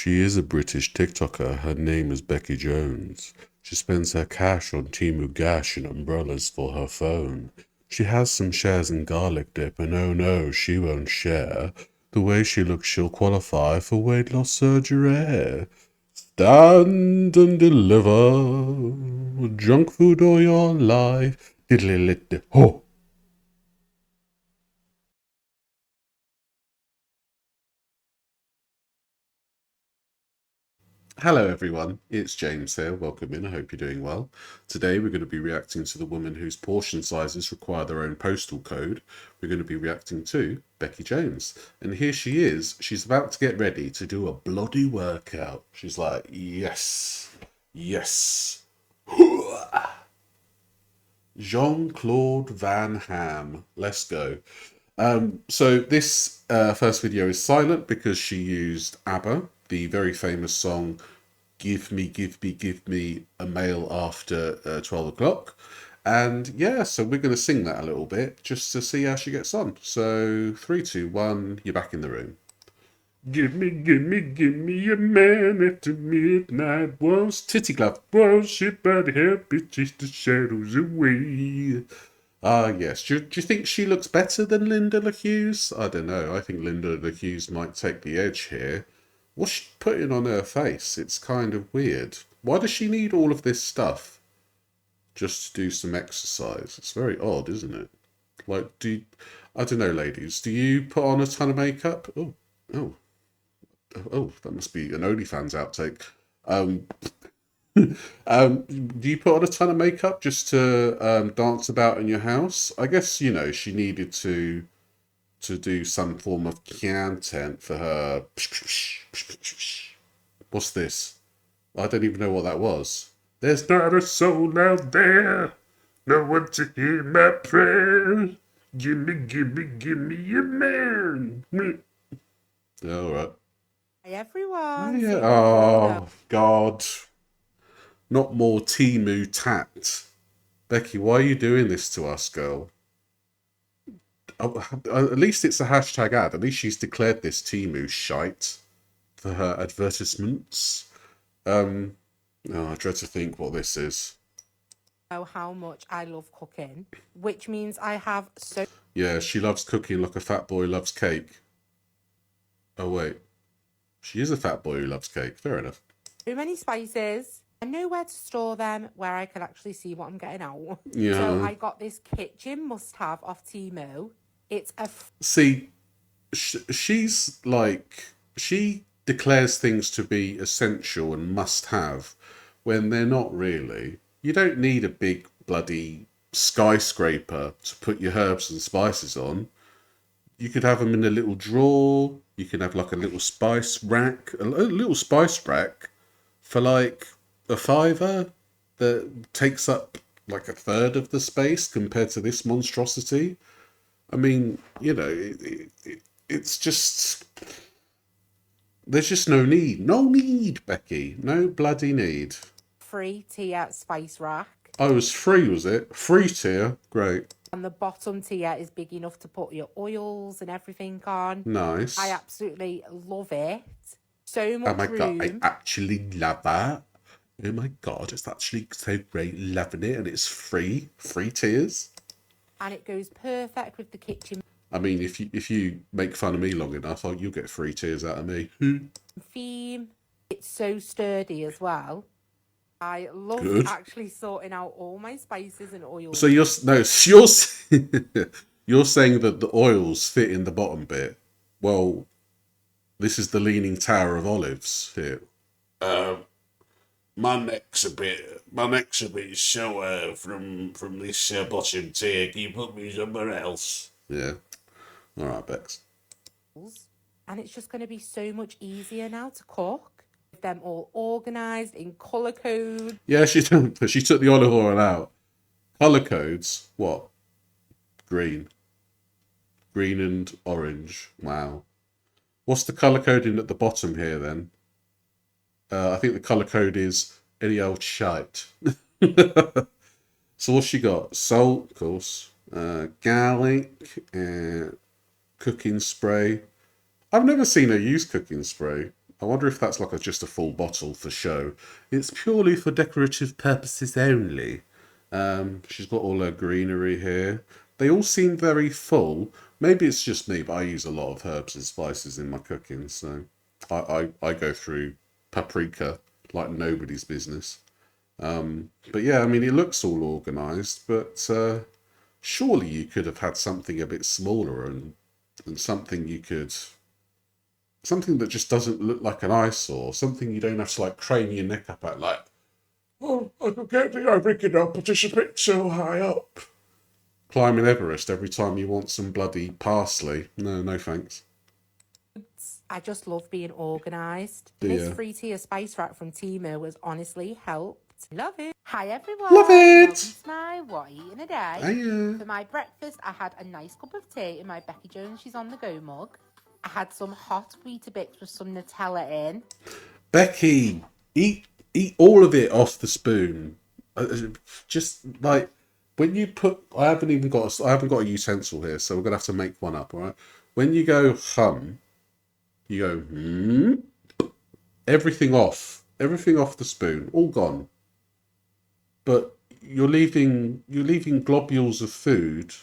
She is a British TikToker. Her name is Becky Jones. She spends her cash on Temu Gash and umbrellas for her phone. She has some shares in garlic dip, and oh no, she won't share. The way she looks, she'll qualify for weight loss surgery. Stand and deliver junk food all your life. Diddly ho. Hello everyone, it's James here. Welcome in. I hope you're doing well. Today we're going to be reacting to the woman whose portion sizes require their own postal code. We're going to be reacting to Becky Jones. And here she is. She's about to get ready to do a bloody workout. She's like, yes, yes. Jean-Claude Van Ham. Let's go. So this first video is silent because she used ABBA, the very famous song Give Me, Give Me, Give Me a Mail After 12 o'clock. And yeah, so we're going to sing that a little bit just to see how she gets on. So 3, 2, 1, you're back in the room. Give me, give me, give me a man after midnight once. Titty glove. Worship by the help it chase the shadows away. Ah, yes. Do you think she looks better than Linda LaHughes? I don't know. I think Linda LaHughes might take the edge here. What's she putting on her face? It's kind of weird. Why does she need all of this stuff just to do some exercise? It's very odd, isn't it? Like, I don't know, ladies. Do you put on a ton of makeup? Oh, oh, oh, that must be an OnlyFans outtake. Um, do you put on a ton of makeup just to dance about in your house? I guess, you know, she needed to do some form of content for her. What's this? I don't even know what that was. There's not a soul out there, no one to hear my prayer. Gimme, gimme, gimme a man. All right. Hi everyone. Yeah. Oh God. Not more Temu tat. Becky, why are you doing this to us, girl? Oh, at least it's a hashtag ad. At least she's declared this Temu shite for her advertisements. Oh, I dread to think what this is. Know how much I love cooking, which means I have so Yeah, she loves cooking like a fat boy loves cake. Oh wait, she is a fat boy who loves cake. Fair enough. many spices. I know where to store them, where I can actually see what I'm getting out. Yeah. So I got this kitchen must-have off Temu. It's a See, she's like, she declares things to be essential and must have when they're not really. You don't need a big bloody skyscraper to put your herbs and spices on. You could have them in a little drawer. You can have like a little spice rack, a little spice rack for like a fiver that takes up like a third of the space compared to this monstrosity. I mean, you know, it's just, there's just no need. No need, Becky. No bloody need. free tier spice rack. Oh, it was free, was it? Free tier? Great. And the bottom tier is big enough to put your oils and everything on. Nice. I absolutely love it. So much Oh my God, I room. actually love that. Oh my God, it's actually so great. Loving it. And it's free. Free tiers. And it goes perfect with the kitchen I mean, if you make fun of me long enough, you'll get free tears out of me. theme. It's so sturdy as well. I love Good. actually sorting out all my spices and oils. So you're you're saying that the oils fit in the bottom bit. Well, this is the Leaning Tower of Olives here. My neck's a bit sore from this bottom tier. Can you put me somewhere else? Yeah. All right, Bex. And it's just going to be so much easier now to cook. With them all organised in colour code. Yeah, she took the olive oil out. Colour codes? What? Green. Green and orange. Wow. What's the colour coding at the bottom here then? I think the colour code is any old shite. So what's she got? Salt, of course. Garlic. Cooking spray. I've never seen her use cooking spray. I wonder if that's like just a full bottle for show. It's purely for decorative purposes only. She's got all her greenery here. They all seem very full. Maybe it's just me, but I use a lot of herbs and spices in my cooking, so I go through paprika like nobody's business. But yeah, I mean, it looks all organised, but surely you could have had something a bit smaller and something you could something that just doesn't look like an eyesore, something you don't have to like crane your neck up at, like, oh, I could get the everything up, but it's a bit so high up. Climbing Everest every time you want some bloody parsley. No, no thanks. I just love being organised. Do This you? free tier spice rack from Temu has honestly helped. Love it. Hi Love everyone, welcome it! to my What I Eat in a Day. Hiya. For my breakfast, I had a nice cup of tea in my Becky Jones She's on the Go mug. I had some hot Weetabix with some Nutella in. Becky, eat all of it off the spoon. Just like when you put, I haven't got a utensil here, so we're gonna have to make one up. All right. When you go hum, you go everything off the spoon, all gone. But you're leaving globules of food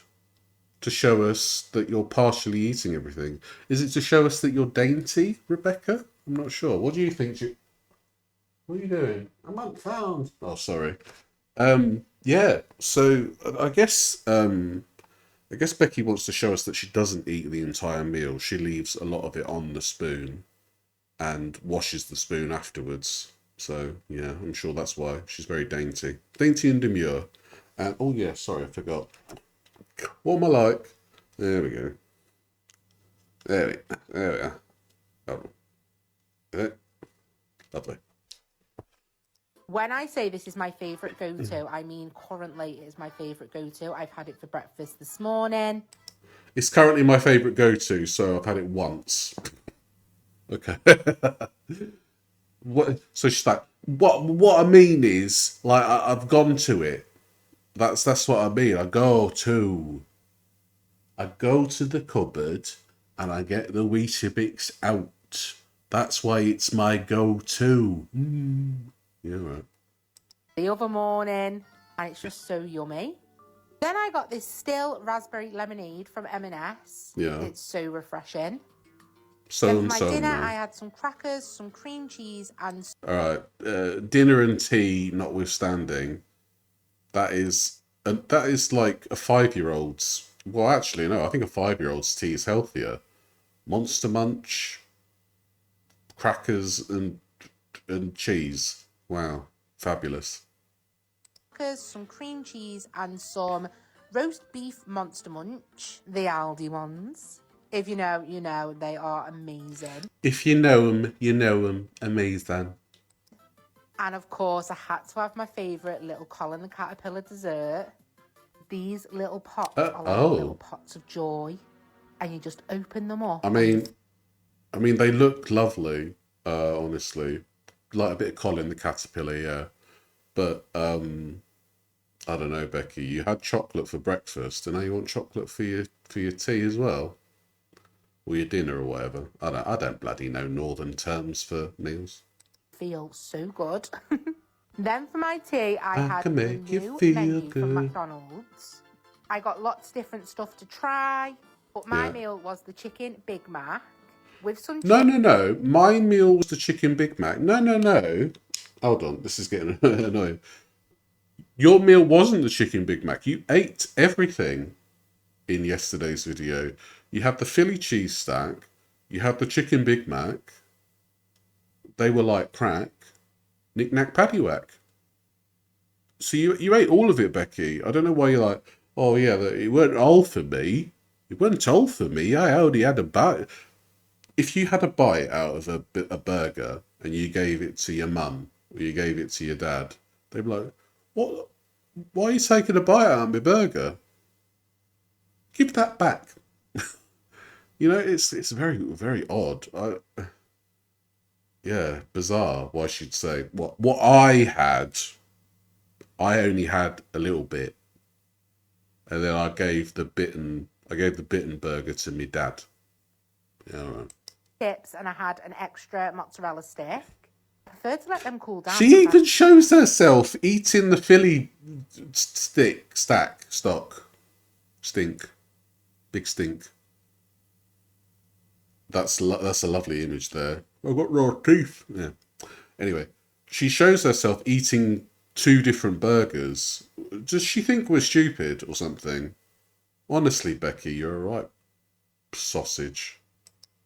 to show us that you're partially eating everything. Is it to show us that you're dainty, Rebecca? I'm not sure. What do you think? What are you doing? I'm unfound. Oh, sorry. Yeah. So I guess Becky wants to show us that she doesn't eat the entire meal. She leaves a lot of it on the spoon and washes the spoon afterwards. So yeah, I'm sure that's why she's very dainty and demure. And oh yeah, sorry, I forgot. What am I like? There we go. There we are. Oh, lovely. When I say this is my favourite go-to, I mean currently it is my favourite go-to. I've had it for breakfast this morning. It's currently my favourite go-to, so I've had it once. Okay. What? So she's like, what I mean is, like, I've gone to it. That's what I mean. I go to the cupboard and I get the Weetabix out. That's why it's my go-to. Yeah, right. The other morning, and it's just so yummy. Then I got this still raspberry lemonade from M&S. Yeah. It's so refreshing. So Then for and my so dinner, now. I had some crackers, some cream cheese, and All right. Dinner and tea notwithstanding, that is like a 5-year-old's. Well, actually, no. I think a 5-year-old's tea is healthier. Monster Munch, crackers, and cheese. Wow, fabulous. some cream cheese, and some roast beef Monster Munch, the Aldi ones. If you know, you know, they are amazing. If you know 'em, you know 'em. Amazing. And of course, I had to have my favourite little Colin the Caterpillar dessert. These little pots are like little Oh. pots of joy. And you just open them up. I mean, they look lovely. Honestly, like a bit of Colin the Caterpillar, yeah. But I don't know, Becky. You had chocolate for breakfast, and now you want chocolate for your tea as well, or your dinner or whatever. I don't bloody know northern terms for meals. Feel so good. Then for my tea, I had can the make you new feel menu from good. McDonald's. I got lots of different stuff to try, but my Yeah. meal was the chicken Big Mac with some No, chips. no, no. My meal was the chicken Big Mac. No, no, no. Hold on. This is getting annoying. Your meal wasn't the chicken Big Mac. You ate everything in yesterday's video. You had the Philly cheese stack. You had the chicken Big Mac. They were like crack. Knick knack paddywhack. So you ate all of it, Becky. I don't know why you're like, oh yeah, it weren't all for me. It weren't all for me. I only had a bite. If you had a bite out of a burger and you gave it to your mum or you gave it to your dad, they'd be like, what? Why are you taking a bite out of my burger? Give that back. It's very, very odd. Yeah, bizarre. Why she'd say what I only had a little bit, and then I gave the bitten burger to my dad. Yeah, all right. chips and I had an extra mozzarella stick. I prefer to let them cool down. She even shows herself eating the Philly stink, big stink. That's a lovely image there. I've got raw teeth. Yeah. Anyway, she shows herself eating 2 different burgers. Does she think we're stupid or something? Honestly, Becky, you're a right sausage.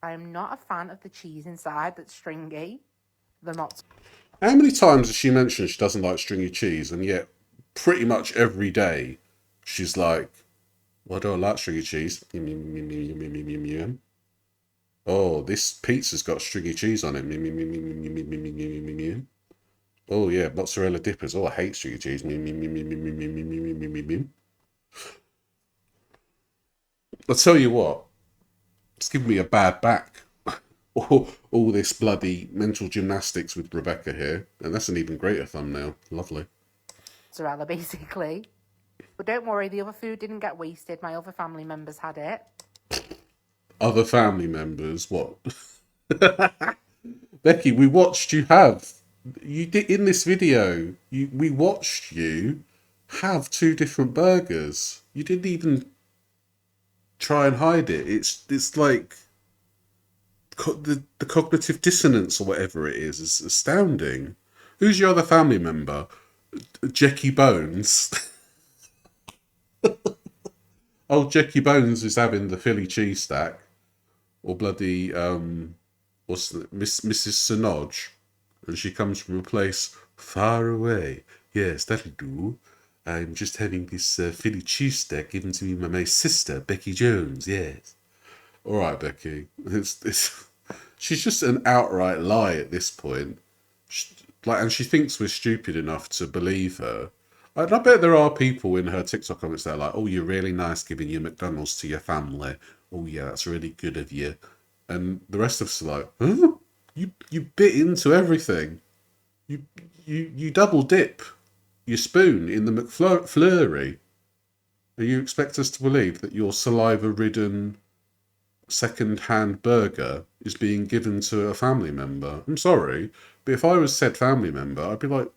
I'm not a fan of the cheese inside that's stringy. The mozzarella. How many times has she mentioned she doesn't like stringy cheese, and yet pretty much every day she's like, well, I don't like stringy cheese. Oh, this pizza's got stringy cheese on it. Oh, yeah, mozzarella dippers. Oh, I hate stringy cheese. I'll tell you what, it's given me a bad back. All this bloody mental gymnastics with Rebecca here. And that's an even greater thumbnail. Lovely. Mozzarella, basically. But don't worry, the other food didn't get wasted. My other family members had it. Other family members? What? Becky, we watched you have. You did in this video. We watched you have 2 different burgers. You didn't even try and hide it. It's like the cognitive dissonance or whatever it is astounding. Who's your other family member? Jackie Bones. Oh, Jackie Bones is having the Philly cheese stack, or bloody what's the, Mrs. Sinodge, and she comes from a place far away. Yes, that'll do. I'm just having this Philly cheese stack given to me by my sister, Becky Jones. Yes. All right, Becky. She's just an outright lie at this point. And she thinks we're stupid enough to believe her. And I bet there are people in her TikTok comments that are like, oh, you're really nice giving your McDonald's to your family. Oh, yeah, that's really good of you. And the rest of us are like, huh? You bit into everything. You double dip your spoon in the McFlurry. And you expect us to believe that your saliva-ridden second-hand burger is being given to a family member? I'm sorry, but if I was said family member, I'd be like,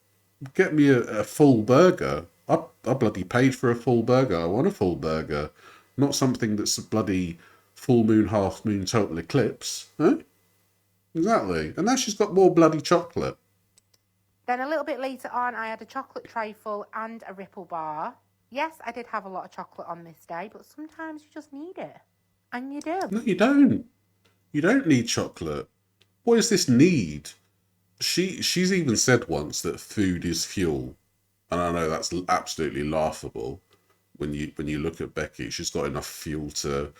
get me a full burger. I bloody paid for a full burger. I want a full burger, not something that's a bloody full moon, half moon, total eclipse. Huh? Exactly. And now she's got more bloody chocolate. Then a little bit later on, I had a chocolate trifle and a Ripple bar. Yes, I did have a lot of chocolate on this day, but sometimes you just need it. And you do. No, you don't. You don't need chocolate. What is this need? She's even said once that food is fuel. And I know that's absolutely laughable when you look at Becky. She's got enough fuel to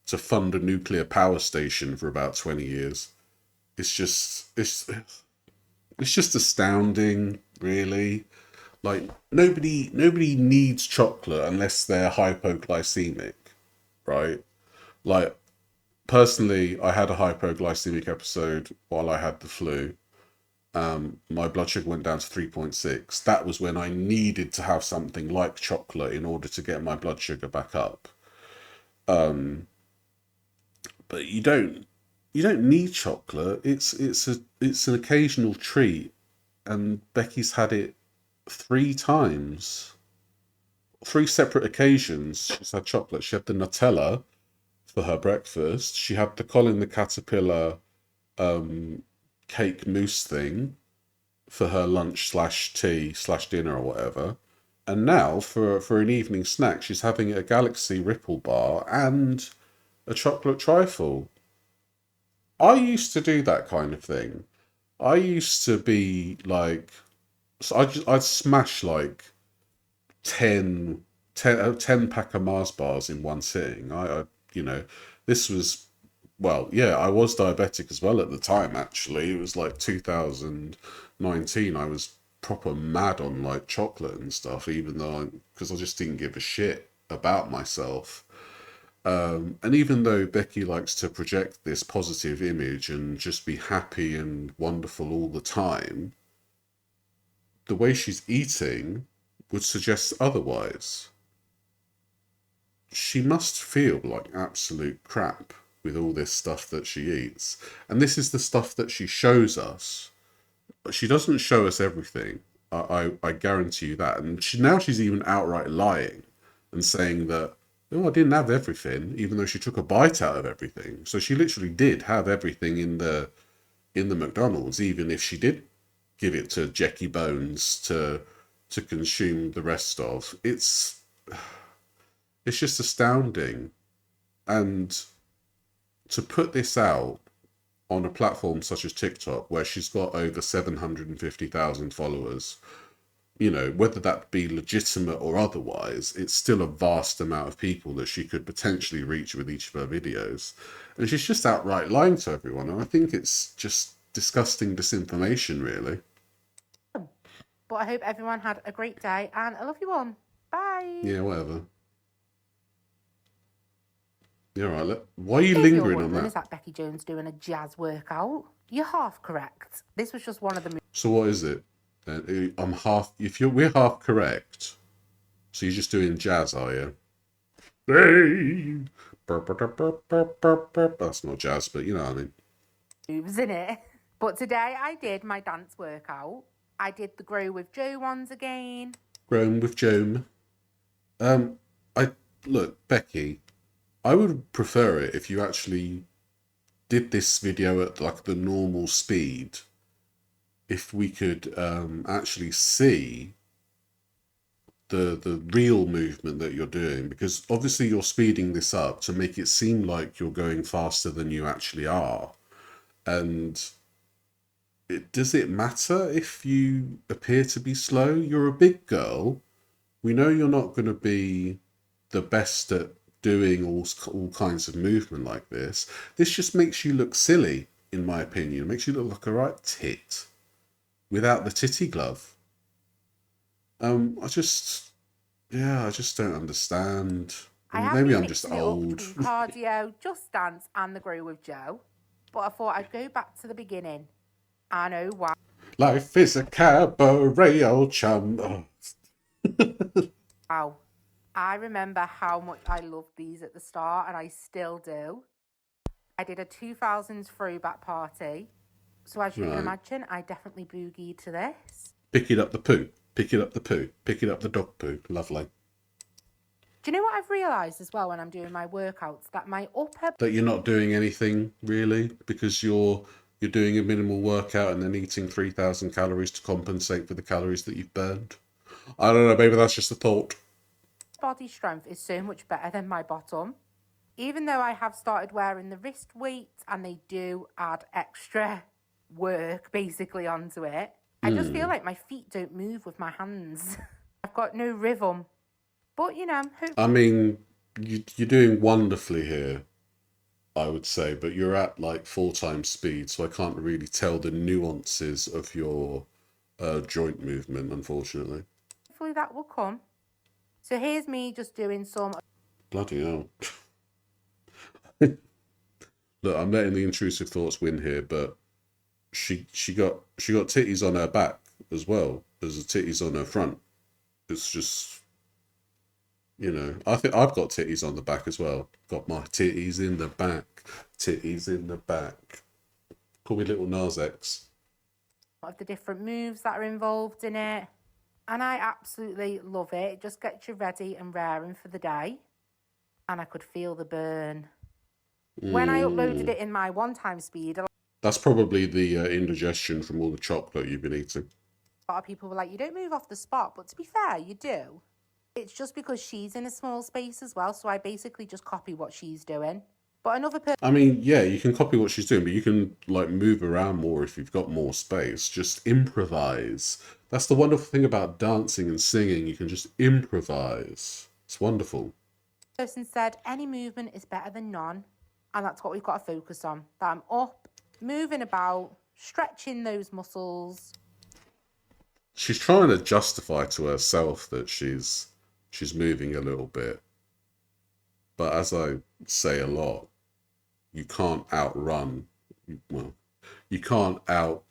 fund a nuclear power station for about 20 years. It's just astounding, really. Like nobody needs chocolate unless they're hypoglycemic, right? Like personally, I had a hypoglycemic episode while I had the flu. My blood sugar went down to 3.6. That was when I needed to have something like chocolate in order to get my blood sugar back up. But you don't need chocolate. It's an occasional treat, and Becky's had it 3 times. 3 separate occasions she's had chocolate. She had the Nutella for her breakfast. She had the Colin the Caterpillar cake mousse thing for her lunch / tea / dinner or whatever. And now for an evening snack, she's having a Galaxy Ripple bar and a chocolate trifle. I used to do that kind of thing. I used to be like, so I'd smash like 10 pack of Mars bars in one sitting. This was, well, yeah, I was diabetic as well at the time, actually. It was like 2019. I was proper mad on like chocolate and stuff, even though, because I just didn't give a shit about myself. And even though Becky likes to project this positive image and just be happy and wonderful all the time, the way she's eating would suggest otherwise. She must feel like absolute crap with all this stuff that she eats. And this is the stuff that she shows us. But she doesn't show us everything. I guarantee you that. And she's even outright lying and saying that, oh, I didn't have everything, even though she took a bite out of everything. So she literally did have everything in the McDonald's, even if she did give it to Jackie Bones to consume the rest of. It's just astounding. And to put this out on a platform such as TikTok, where she's got over 750,000 followers, you know, whether that be legitimate or otherwise, it's still a vast amount of people that she could potentially reach with each of her videos. And she's just outright lying to everyone. And I think it's just disgusting disinformation, really. But I hope everyone had a great day, and I love you all. Bye. Yeah, whatever. Yeah, right. Why are you If you're lingering on wondering, that? is that Becky Jones doing a jazz workout? You're half correct. This was just one of the So what is it? I'm half. We're half correct. So you're just doing jazz, are you? Hey! That's not jazz, but you know what I mean. moves in it. But today I did my dance workout. I did the Grow with Joe ones again. Grown with Joan. I look, Becky. I would prefer it if you actually did this video at like the normal speed. If we could actually see the real movement that you're doing, because obviously you're speeding this up to make it seem like you're going faster than you actually are. And does it matter if you appear to be slow? You're a big girl. We know you're not going to be the best at doing all kinds of movement like this. This just makes you look silly, in my opinion. It makes you look like a right tit without the titty glove. I just don't understand. I have Maybe been I'm just mixing it up old. between cardio, Just Dance, and the Grow with Joe. But I thought I'd go back to the beginning. I know why. Life is a cabaret, old chum. Oh. Wow. I remember how much I loved these at the start, and I still do. I did a 2000s throwback party. So as you can imagine, I definitely boogied to this. Pick it up the poo. Pick it up the poo. Pick it up the dog poo. Lovely. Do you know what I've realised as well when I'm doing my workouts? That my upper... That you're not doing anything, really, because you're doing a minimal workout and then eating 3,000 calories to compensate for the calories that you've burned. I don't know, maybe that's just a thought. body strength is so much better than my bottom. Even though I have started wearing the wrist weights and they do add extra work basically onto it, I just feel like my feet don't move with my hands. I've got no rhythm. But, you know... I mean, you're doing wonderfully here, I would say, but you're at like 4x speed, so I can't really tell the nuances of your joint movement, unfortunately. Hopefully that will come. So here's me just doing some... Bloody hell. Look, I'm letting the intrusive thoughts win here, but she got titties on her back as well as the titties on her front. It's just, you know, I think I've got titties on the back as well. Got my titties in the back, titties in the back. Call me Little Nas X. of the different moves that are involved in it. And I absolutely love it. It just gets you ready and raring for the day. And I could feel the burn. When I uploaded it in my one-time speed, That's probably the indigestion from all the chocolate you've been eating. a lot of people were like, you don't move off the spot. But to be fair, you do. It's just because she's in a small space as well. So I basically just copy what she's doing. But another person... I mean, yeah, you can copy what she's doing, but you can like move around more if you've got more space. Just improvise. That's the wonderful thing about dancing and singing. You can just improvise. It's wonderful. person said any movement is better than none. And that's what we've got to focus on. That I'm up, moving about, stretching those muscles. She's trying to justify to herself that she's moving a little bit. But as I say a lot, you can't outrun, well, you can't out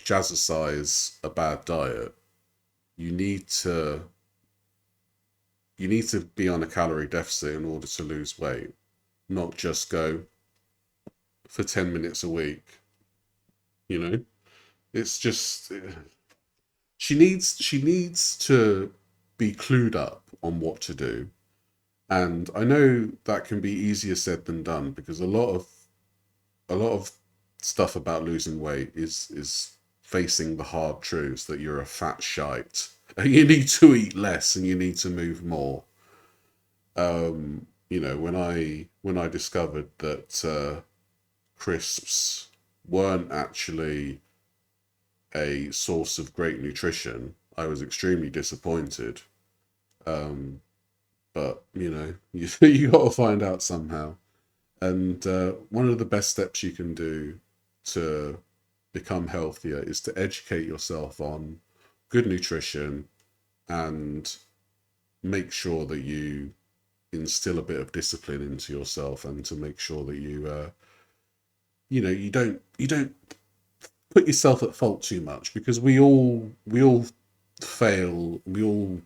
jazzercise a bad diet. You need to be on a calorie deficit in order to lose weight, not just go, for 10 minutes a week. You know, it's just she needs to be clued up on what to do. And I know that can be easier said than done, because a lot of stuff about losing weight is facing the hard truths that you're a fat shite. You need to eat less and you need to move more. When I discovered that crisps weren't actually a source of great nutrition, I was extremely disappointed. But you got to find out somehow. And one of the best steps you can do to become healthier is to educate yourself on good nutrition, and make sure that you instill a bit of discipline into yourself, and to make sure that you don't put yourself at fault too much, because we all fail. We all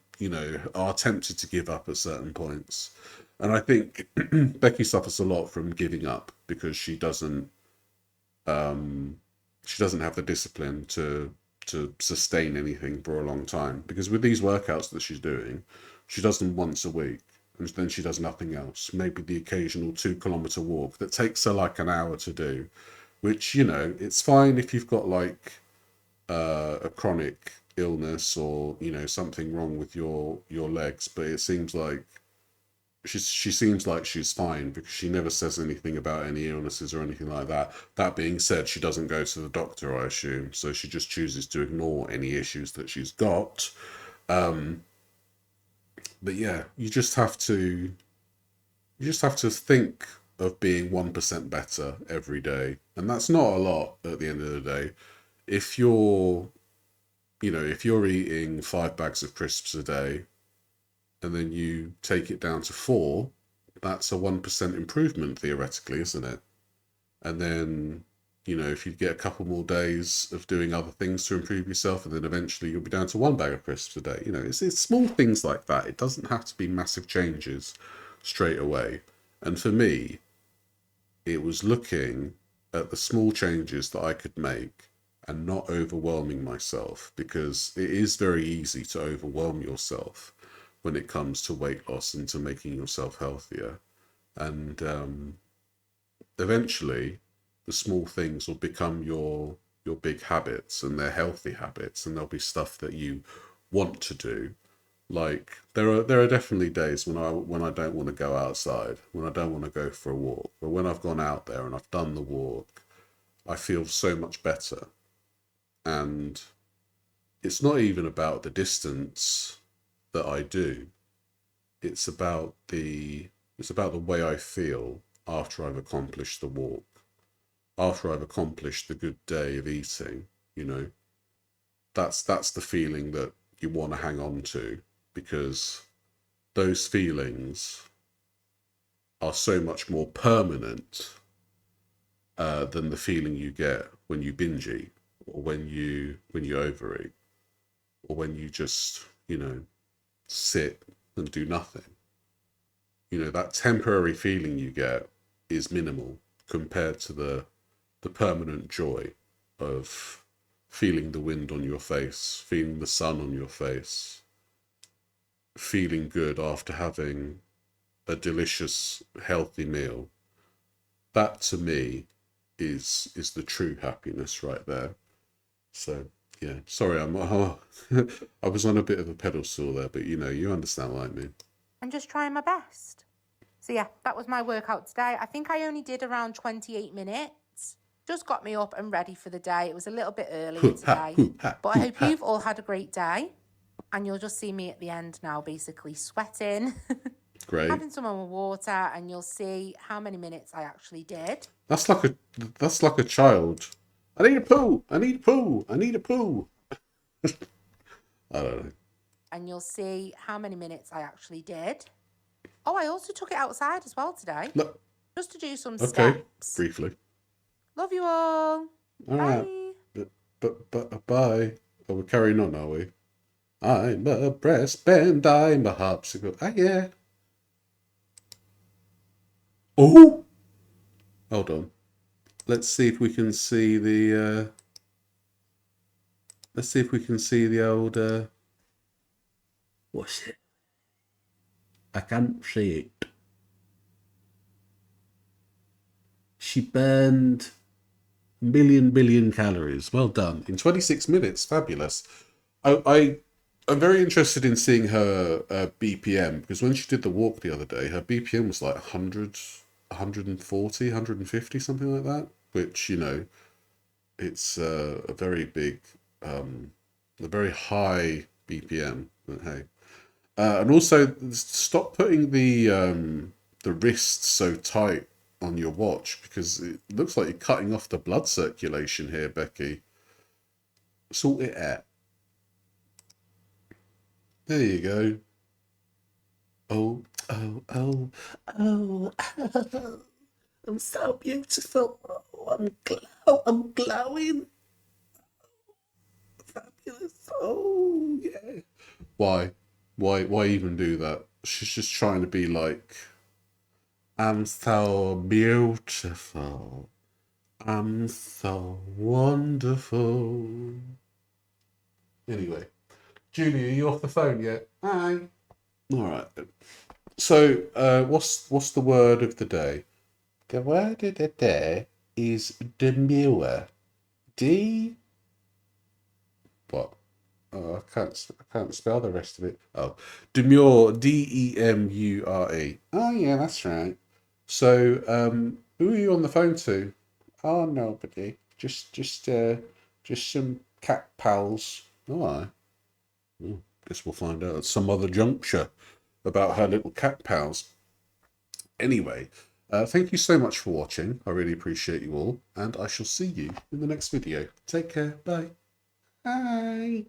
are tempted to give up at certain points. And I think Becky suffers a lot from giving up because she doesn't have the discipline to sustain anything for a long time. Because with these workouts that she's doing, she does them once a week, and then she does nothing else. Maybe the occasional 2 kilometer walk that takes her like an hour to do, which it's fine if you've got like a chronic illness, or something wrong with your legs. But it seems like she seems like she's fine, because she never says anything about any illnesses or anything like that. That being said, she doesn't go to the doctor, I assume, so she just chooses to ignore any issues that she's got. But yeah, you just have to think of being 1% better every day, and that's not a lot at the end of the day. If you're eating 5 bags of crisps a day, and then you take it down to 4, that's a 1% improvement theoretically, isn't it? And then, if you get a couple more days of doing other things to improve yourself, and then eventually you'll be down to 1 bag of crisps a day. It's small things like that. It doesn't have to be massive changes straight away. And for me, it was looking at the small changes that I could make and not overwhelming myself, because it is very easy to overwhelm yourself when it comes to weight loss and to making yourself healthier. And eventually, the small things will become your big habits, and they're healthy habits, and there'll be stuff that you want to do. Like there are definitely days when I don't want to go outside, when I don't want to go for a walk. But when I've gone out there and I've done the walk, I feel so much better. And it's not even about the distance that I do. It's about the way I feel after I've accomplished the walk, after I've accomplished the good day of eating. You know, that's the feeling that you want to hang on to, because those feelings are so much more permanent than the feeling you get when you binge eat, or when you overeat, or when you just sit and do nothing. That temporary feeling you get is minimal compared to the permanent joy of feeling the wind on your face, feeling the sun on your face, feeling good after having a delicious, healthy meal. That to me is the true happiness right there. So yeah, sorry, I was on a bit of a pedestal there, but you understand what I mean. I'm just trying my best. So yeah, that was my workout today. I think I only did around 28 minutes. Just got me up and ready for the day. It was a little bit earlier today. But I hope you've all had a great day. And you'll just see me at the end now, basically sweating, Great. having some more water, and you'll see how many minutes I actually did. That's like a child. I need a poo. I need a poo. I need a poo. I don't know. And you'll see how many minutes I actually did. Oh, I also took it outside as well today. Look. Just to do some Okay. steps. Briefly. Love you all. All Bye. right. But bye. Oh, we're carrying on, are we? I'm a breast band, I'm a harpsichord. Ah, yeah. Oh! Hold on. let's see if we can see the. Let's see if we can see the old. What's it? I can't see it. She burned billion calories. Well done in 26 minutes. Fabulous. I'm very interested in seeing her BPM because when she did the walk the other day, her BPM was like 100, 140, 150, something like that. Which it's a very big, a very high BPM. But hey, and also stop putting the wrists so tight on your watch because it looks like you're cutting off the blood circulation here, Becky. Sort it out. There you go. Oh, oh, oh, oh, oh. I'm so beautiful. Oh, I'm glowing. Fabulous. Oh, yeah. Why? Why even do that? She's just trying to be like, I'm so beautiful. I'm so wonderful. Anyway, Julie, are you off the phone yet? Hi. All right. So, what's the word of the day? The word of the day is demure. D. What? Oh, I can't spell the rest of it. Oh, demure. Demure. Oh yeah, that's right. So, who are you on the phone to? Oh, nobody. Just some cat pals. Oh, guess we'll find out at some other juncture about her little cat pals. Anyway, thank you so much for watching. I really appreciate you all, and I shall see you in the next video. Take care. Bye. Bye.